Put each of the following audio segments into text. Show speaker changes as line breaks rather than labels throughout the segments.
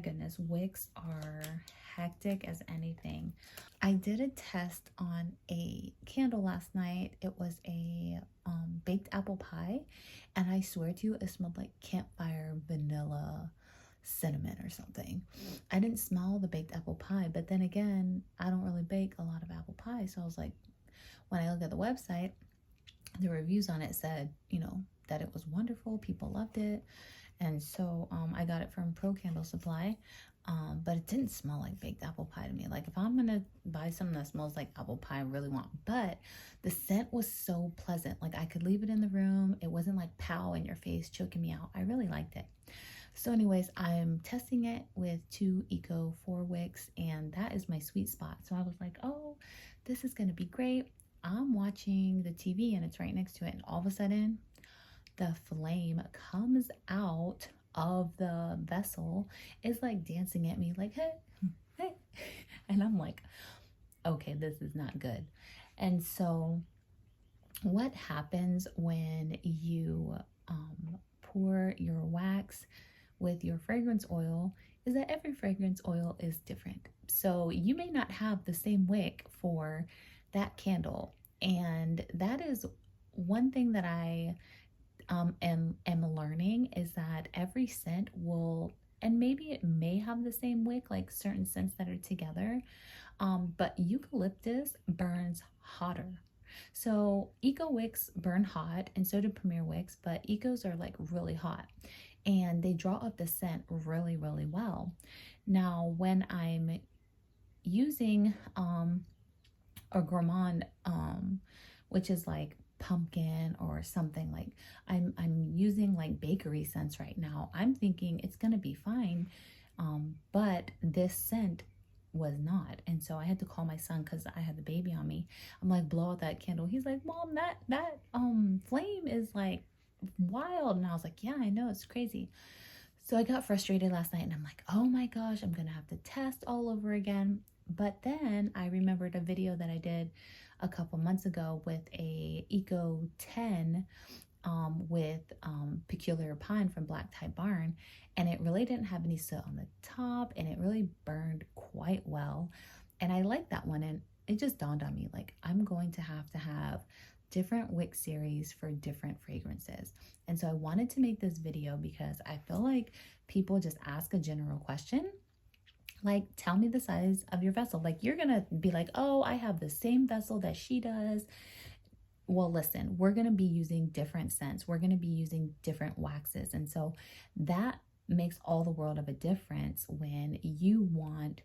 goodness, wicks are hectic as anything. I did a test on a candle last night. It was a baked apple pie, and I swear to you, it smelled like campfire vanilla cinnamon or something. I didn't smell the baked apple pie, but then again, I don't really bake a lot of apple pie, so I was like, when I looked at the website, the reviews on it said, that it was wonderful, people loved it. And so I got it from Pro Candle Supply, but it didn't smell like baked apple pie to me. Like, if I'm gonna buy something that smells like apple pie, I really want. But the scent was so pleasant. Like, I could leave it in the room. It wasn't like pow in your face, choking me out. I really liked it. So anyways, I'm testing it with 2 Eco 4 wicks, and that is my sweet spot. So I was like, oh, this is gonna be great. I'm watching the TV and it's right next to it, and all of a sudden the flame comes out of the vessel, is like dancing at me like, hey, hey. And I'm like, okay, this is not good. And so what happens when you pour your wax with your fragrance oil is that every fragrance oil is different. So you may not have the same wick for that candle. And that is one thing that I am learning, is that every scent will, and maybe it may have the same wick, like certain scents that are together, but eucalyptus burns hotter. So Eco wicks burn hot, and so do Premier wicks, but Ecos are like really hot, and they draw up the scent really, really well. Now, when I'm using a gourmand, which is like pumpkin or something, like I'm using like bakery scents right now, I'm thinking it's gonna be fine, but this scent was not. And so I had to call my son because I had the baby on me. I'm like, blow out that candle. He's like, Mom, that flame is like wild. And I was like, yeah, I know, it's crazy. So I got frustrated last night, and I'm like, oh my gosh, I'm gonna have to test all over again. But then I remembered a video that I did a couple months ago with a Eco 10 with Peculiar Pine from Black Tie Barn, and it really didn't have any soot on the top, and it really burned quite well. And I like that one, and it just dawned on me, like, I'm going to have different wick series for different fragrances. And so I wanted to make this video because I feel like people just ask a general question, like, tell me the size of your vessel. Like, you're gonna be like, oh, I have the same vessel that she does. Well, listen, we're gonna be using different scents. We're gonna be using different waxes. And so that makes all the world of a difference when you want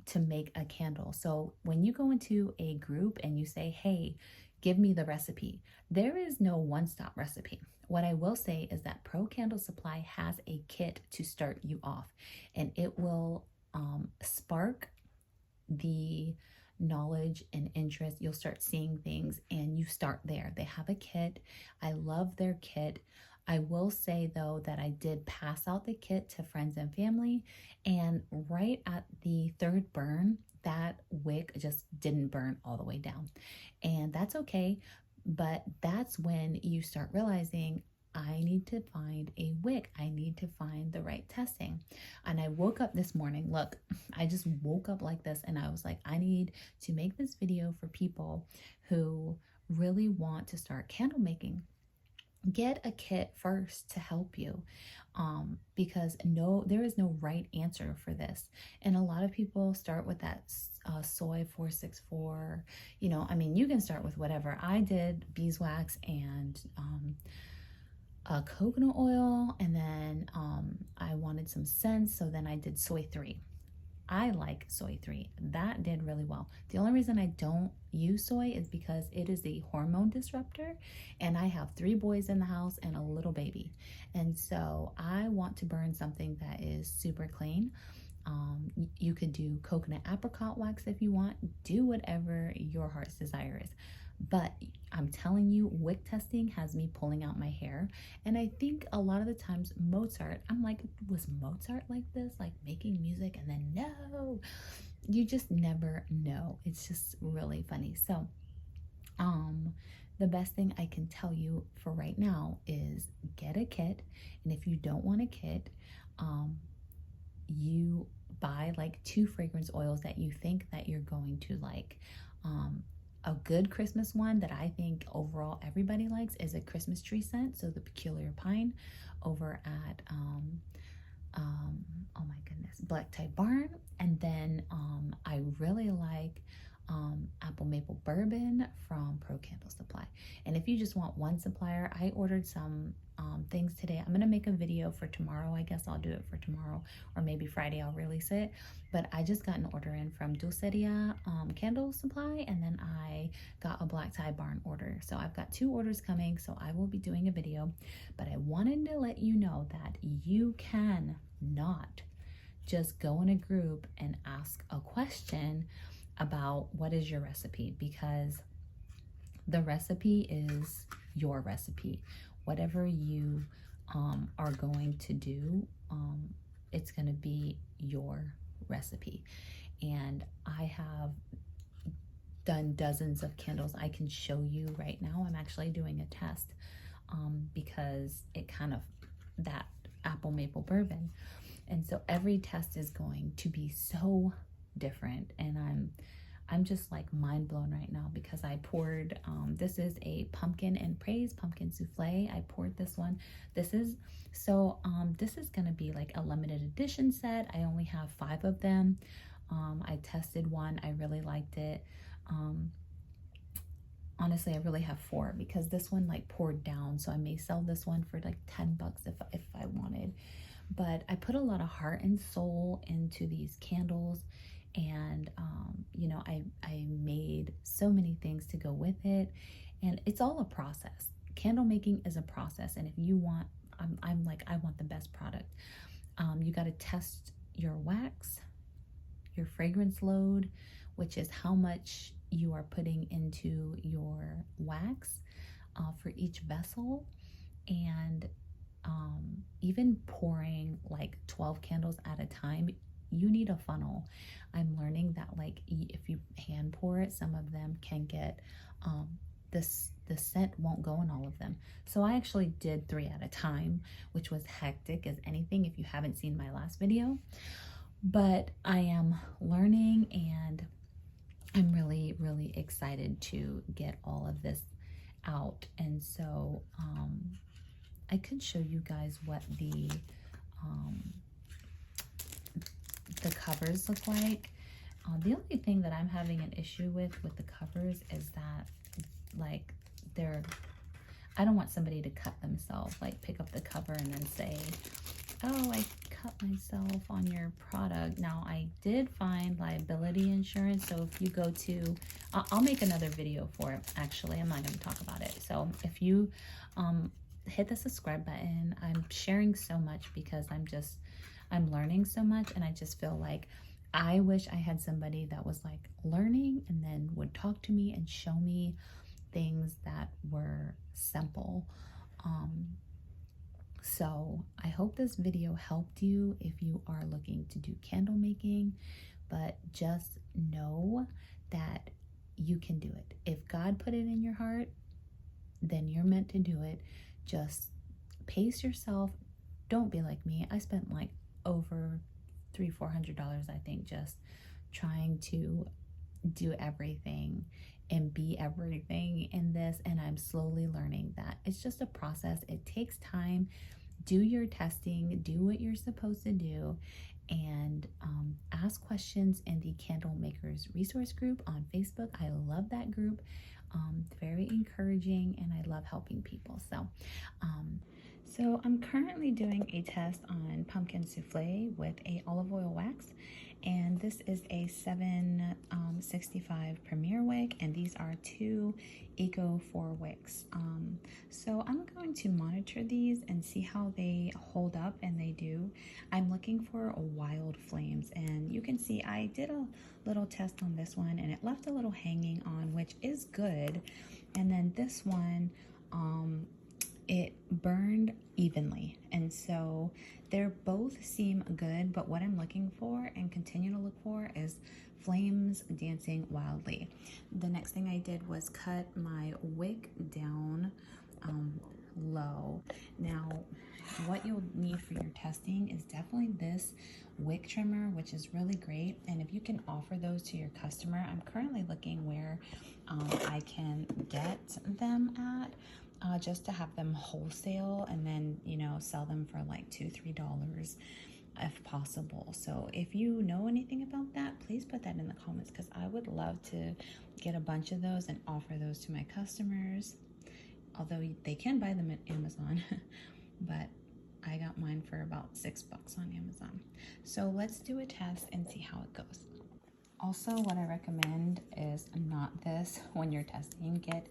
to make a candle. So when you go into a group and you say, hey, give me the recipe, there is no one-stop recipe. What I will say is that Pro Candle Supply has a kit to start you off, and it will spark the knowledge and interest. You'll start seeing things and you start there. They have a kit. I love their kit. I will say though that I did pass out the kit to friends and family, and right at the 3rd burn, that wick just didn't burn all the way down. And that's okay, but that's when you start realizing, I need to find a wick. I need to find the right testing. And I woke up this morning, look, I just woke up like this, and I was like, I need to make this video for people who really want to start candle making. Get a kit first to help you, because there is no right answer for this. And a lot of people start with that soy 464. I mean, you can start with whatever. I did beeswax and coconut oil, and then I wanted some scents, so then I did soy 3. I like soy 3. That did really well. The only reason I don't use soy is because it is a hormone disruptor, and I have 3 boys in the house and a little baby. And so I want to burn something that is super clean. You could do coconut apricot wax if you want. Do whatever your heart's desire is. But I'm telling you, wick testing has me pulling out my hair. And I think a lot of the times Mozart, I'm like, was Mozart like this? Like making music? And then no, you just never know. It's just really funny. So the best thing I can tell you for right now is get a kit. And if you don't want a kit, you buy like 2 fragrance oils that you think that you're going to like. A good Christmas one that I think overall everybody likes is a Christmas tree scent, so the Peculiar Pine over at oh my goodness, Black Tie Barn. And then I really like apple maple bourbon from Pro Candle Supply. And if you just want one supplier, I ordered some things today. I'm gonna make a video for tomorrow. I guess I'll do it for tomorrow, or maybe Friday I'll release it. But I just got an order in from Dulceria Candle Supply, and then I got a Black Tie Barn order. So I've got 2 orders coming, so I will be doing a video. But I wanted to let you know that you can not just go in a group and ask a question about what is your recipe, because the recipe is your recipe. Whatever you are going to do, it's going to be your recipe. And I have done dozens of candles. I can show you right now. I'm actually doing a test because it kind of, that apple maple bourbon. And so every test is going to be so different. And I'm just like mind blown right now because I poured, this is a pumpkin and praise pumpkin souffle. I poured this one. This is gonna be like a limited edition set. I only have 5 of them. I tested one, I really liked it. Honestly, I really have 4 because this one like poured down. So I may sell this one for like 10 bucks if I wanted. But I put a lot of heart and soul into these candles. And, you know, I made so many things to go with it. And it's all a process. Candle making is a process. And if you want, I'm like, I want the best product. You got to test your wax, your fragrance load, which is how much you are putting into your wax for each vessel. And even pouring like 12 candles at a time, you need a funnel. I'm learning that like if you hand pour it, some of them can get the scent won't go in all of them. So I actually did 3 at a time, which was hectic as anything if you haven't seen my last video. But I am learning, and I'm really, really excited to get all of this out. And so I could show you guys what the covers look like. The only thing that I'm having an issue with the covers is that like I don't want somebody to cut themselves, like pick up the cover and then say, oh, I cut myself on your product. Now I did find liability insurance, so if you go to, I'll make another video for it. Actually, I'm not going to talk about it. So if you hit the subscribe button, I'm sharing so much because I'm learning so much, and I just feel like I wish I had somebody that was like learning and then would talk to me and show me things that were simple. So I hope this video helped you if you are looking to do candle making, but just know that you can do it. If God put it in your heart, then you're meant to do it. Just pace yourself. Don't be like me. I spent like over $300-400, I think, just trying to do everything and be everything in this. And I'm slowly learning that it's just a process. It takes time. Do your testing, do what you're supposed to do, and ask questions in the Candle Makers Resource Group on Facebook. I love that group. Very encouraging, and I love helping people. So I'm currently doing a test on pumpkin souffle with a olive oil wax, and this is a 765 Premier Wick, and these are 2 Eco 4 wicks. So I'm going to monitor these and see how they hold up, and they do. I'm looking for wild flames, and you can see I did a little test on this one, and it left a little hanging on, which is good. And then this one, it burned evenly, and so they're both seem good, but what I'm looking for and continue to look for is flames dancing wildly. The next thing I did was cut my wick down low. Now, what you'll need for your testing is definitely this wick trimmer, which is really great. And if you can offer those to your customer, I'm currently looking where I can get them at, just to have them wholesale and then, you know, sell them for like $2-3 if possible. So if you know anything about that, please put that in the comments, because I would love to get a bunch of those and offer those to my customers. Although they can buy them at Amazon, but I got mine for about $6 on Amazon. So let's do a test and see how it goes. Also, what I recommend is not this when you're testing. Get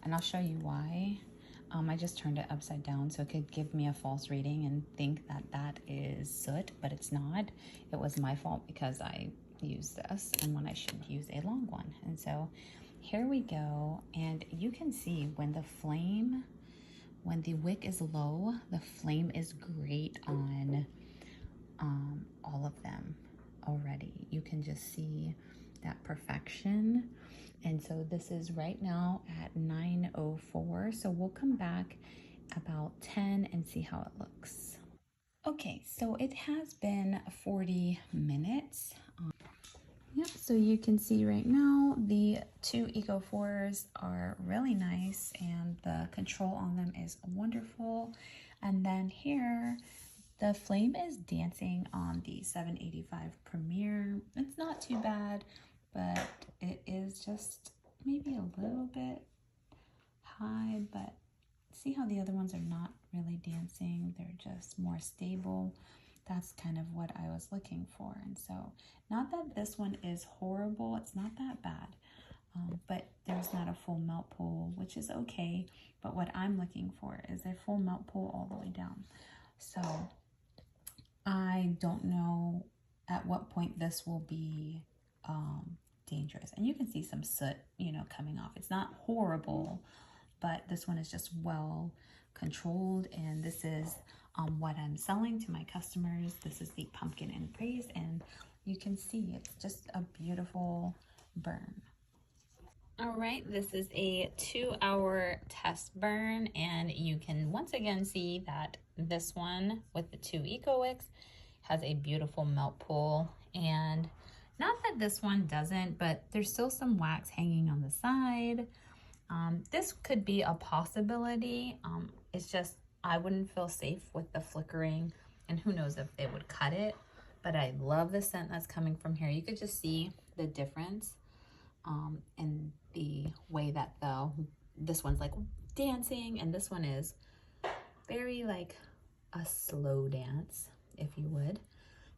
and I'll show you why. I just turned it upside down so it could give me a false reading and think that that is soot, but it's not. It was my fault because I used this and when I should use a long one. And so here we go, and you can see when the wick is low, the flame is great on all of them already. You can just see that perfection. And so this is right now at 9:04. So we'll come back about 10 and see how it looks. Okay, so it has been 40 minutes. Yep, so you can see right now the 2 Eco 4s are really nice and the control on them is wonderful. And then here, the flame is dancing on the 785 Premier. It's not too bad, but it is just maybe a little bit high, but see how the other ones are not really dancing? They're just more stable. That's kind of what I was looking for. And so, not that this one is horrible, it's not that bad, but there's not a full melt pool, which is okay. But what I'm looking for is a full melt pool all the way down. So I don't know at what point this will be dangerous. And you can see some soot, you know, coming off. It's not horrible, but this one is just well controlled, and this is what I'm selling to my customers. This is the Pumpkin and Praise, and you can see it's just a beautiful burn. All right, this is a 2-hour test burn, and you can once again see that this one with the 2 Eco Wicks has a beautiful melt pool, and not that this one doesn't, but there's still some wax hanging on the side. This could be a possibility. It's just I wouldn't feel safe with the flickering, and who knows if they would cut it, but I love the scent that's coming from here. You could just see the difference in the way that this one's like dancing, and this one is very like a slow dance, if you would.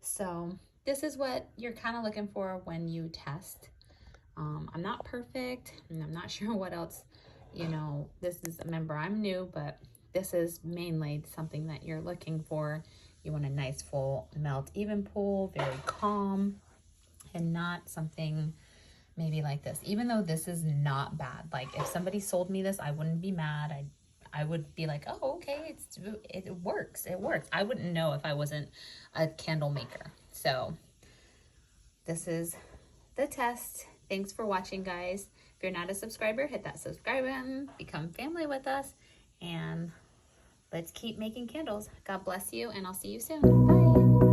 So this is what you're kind of looking for when you test. I'm not perfect, and I'm not sure what else, you know, this is, remember, I'm new, but this is mainly something that you're looking for. You want a nice full melt even pool, very calm, and not something maybe like this. Even though this is not bad, like if somebody sold me this, I wouldn't be mad. I would be like, oh, okay, it works. I wouldn't know if I wasn't a candle maker. So this is the test. Thanks for watching, guys. If you're not a subscriber, hit that subscribe button, become family with us, and let's keep making candles. God bless you, and I'll see you soon. Bye.